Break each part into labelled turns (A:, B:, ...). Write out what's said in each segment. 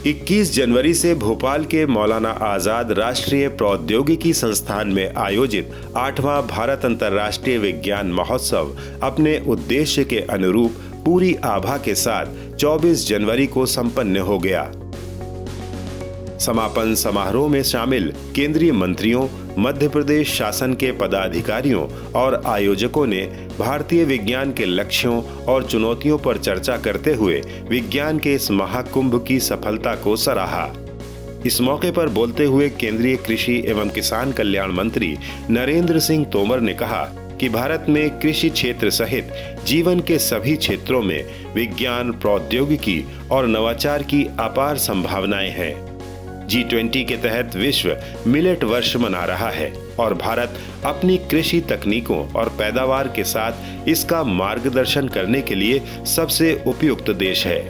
A: 21 जनवरी से भोपाल के मौलाना आजाद राष्ट्रीय प्रौद्योगिकी संस्थान में आयोजित 8वां भारत अंतर्राष्ट्रीय विज्ञान महोत्सव अपने उद्देश्य के अनुरूप पूरी आभा के साथ 24 जनवरी को संपन्न हो गया। समापन समारोह में शामिल केंद्रीय मंत्रियों, मध्य प्रदेश शासन के पदाधिकारियों और आयोजकों ने भारतीय विज्ञान के लक्ष्यों और चुनौतियों पर चर्चा करते हुए विज्ञान के इस महाकुंभ की सफलता को सराहा। इस मौके पर बोलते हुए केंद्रीय कृषि एवं किसान कल्याण मंत्री नरेंद्र सिंह तोमर ने कहा कि भारत में कृषि क्षेत्र सहित जीवन के सभी क्षेत्रों में विज्ञान, प्रौद्योगिकी और नवाचार की अपार संभावनाएं हैं। G20 के तहत विश्व मिलेट वर्ष मना रहा है और भारत अपनी कृषि तकनीकों और पैदावार के साथ इसका मार्गदर्शन करने के लिए सबसे उपयुक्त देश है।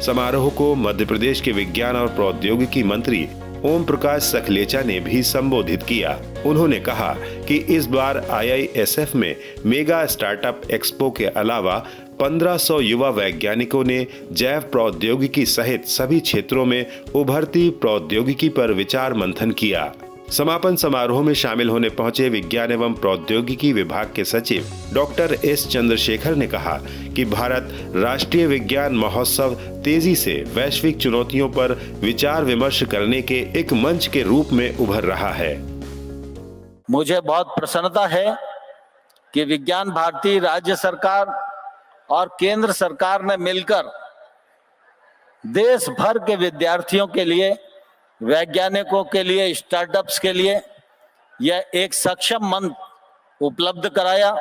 A: समारोह को मध्य प्रदेश के विज्ञान और प्रौद्योगिकी मंत्री ओम प्रकाश सखलेचा ने भी संबोधित किया। उन्होंने कहा कि इस बार IISF में मेगा स्टार्टअप एक्सपो के अलावा 1500 युवा वैज्ञानिकों ने जैव प्रौद्योगिकी सहित सभी क्षेत्रों में उभरती प्रौद्योगिकी पर विचार मंथन किया। समापन समारोह में शामिल होने पहुंचे विज्ञान एवं प्रौद्योगिकी विभाग के सचिव डॉक्टर S चंद्रशेखर ने कहा कि भारत राष्ट्रीय विज्ञान महोत्सव तेजी से वैश्विक चुनौतियों पर विचार विमर्श करने के एक मंच के रूप में उभर रहा है।
B: मुझे बहुत प्रसन्नता है कि विज्ञान भारती राज्य सरकार और केंद्र सरकार ने मिलकर देश भर के विद्यार्थियों के लिए, वैज्ञानिकों के लिए, स्टार्टअप्स के लिए यह एक सक्षम मंच उपलब्ध कराया।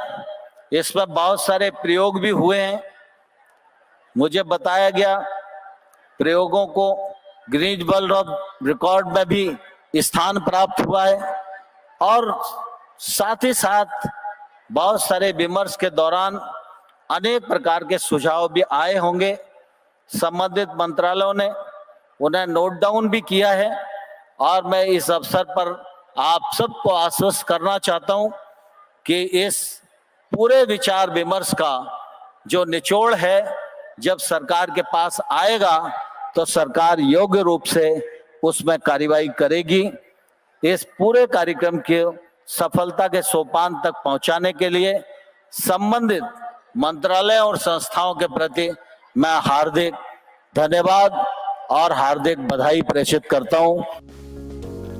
B: इसमें बहुत सारे प्रयोग भी हुए हैं। मुझे बताया गया प्रयोगों को गिनीज वर्ल्ड ऑफ रिकॉर्ड में भी स्थान प्राप्त हुआ है और साथ ही साथ बहुत सारे विमर्श के दौरान अनेक प्रकार के सुझाव भी आए होंगे। संबंधित मंत्रालयों ने उन्हें नोट डाउन भी किया है और मैं इस अवसर पर आप सबको आश्वस्त करना चाहता हूं कि इस पूरे विचार विमर्श का जो निचोड़ है, जब सरकार के पास आएगा तो सरकार योग्य रूप से उसमें कार्रवाई करेगी। इस पूरे कार्यक्रम के सफलता के सोपान तक पहुंचाने के लिए संबंधित मंत्रालय और संस्थाओं के प्रति मैं हार्दिक धन्यवाद और हार्दिक बधाई प्रेषित करता हूं।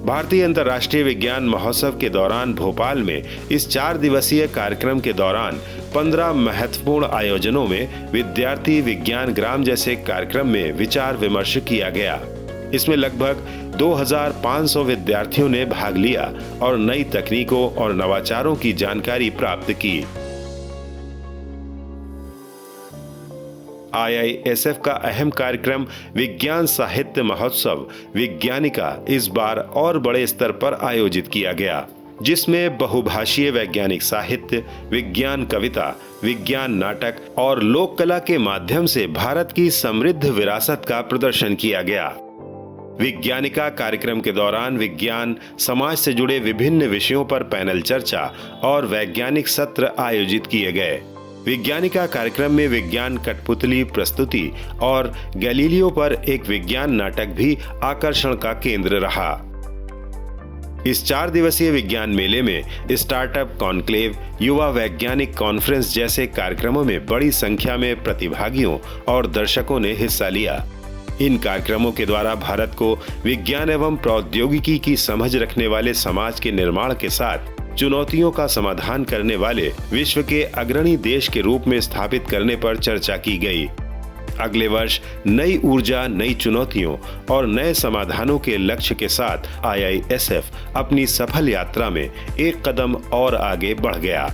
A: भारतीय अंतर्राष्ट्रीय विज्ञान महोत्सव के दौरान भोपाल में इस 4 दिवसीय कार्यक्रम के दौरान 15 महत्वपूर्ण आयोजनों में विद्यार्थी विज्ञान ग्राम जैसे कार्यक्रम में विचार विमर्श किया गया। इसमें लगभग 2500 विद्यार्थियों ने भाग लिया और नई तकनीकों और नवाचारों की जानकारी प्राप्त की। IISF का अहम कार्यक्रम विज्ञान साहित्य महोत्सव विज्ञानिका इस बार और बड़े स्तर पर आयोजित किया गया, जिसमें बहुभाषीय वैज्ञानिक साहित्य, विज्ञान कविता, विज्ञान नाटक और लोक कला के माध्यम से भारत की समृद्ध विरासत का प्रदर्शन किया गया। विज्ञानिका कार्यक्रम के दौरान विज्ञान समाज से जुड़े विभिन्न विषयों पर पैनल चर्चा और वैज्ञानिक सत्र आयोजित किए गए। विज्ञानिका कार्यक्रम में विज्ञान कठपुतली प्रस्तुति और गैलीलियो पर एक विज्ञान नाटक भी आकर्षण का केंद्र रहा। इस 4 दिवसीय विज्ञान मेले में स्टार्टअप कॉन्क्लेव, युवा वैज्ञानिक कॉन्फ्रेंस जैसे कार्यक्रमों में बड़ी संख्या में प्रतिभागियों और दर्शकों ने हिस्सा लिया। इन कार्यक्रमों के द्वारा भारत को विज्ञान एवं प्रौद्योगिकी की समझ रखने वाले समाज के निर्माण के साथ चुनौतियों का समाधान करने वाले विश्व के अग्रणी देश के रूप में स्थापित करने पर चर्चा की गई। अगले वर्ष नई ऊर्जा, नई चुनौतियों और नए समाधानों के लक्ष्य के साथ IISF अपनी सफल यात्रा में एक कदम और आगे बढ़ गया।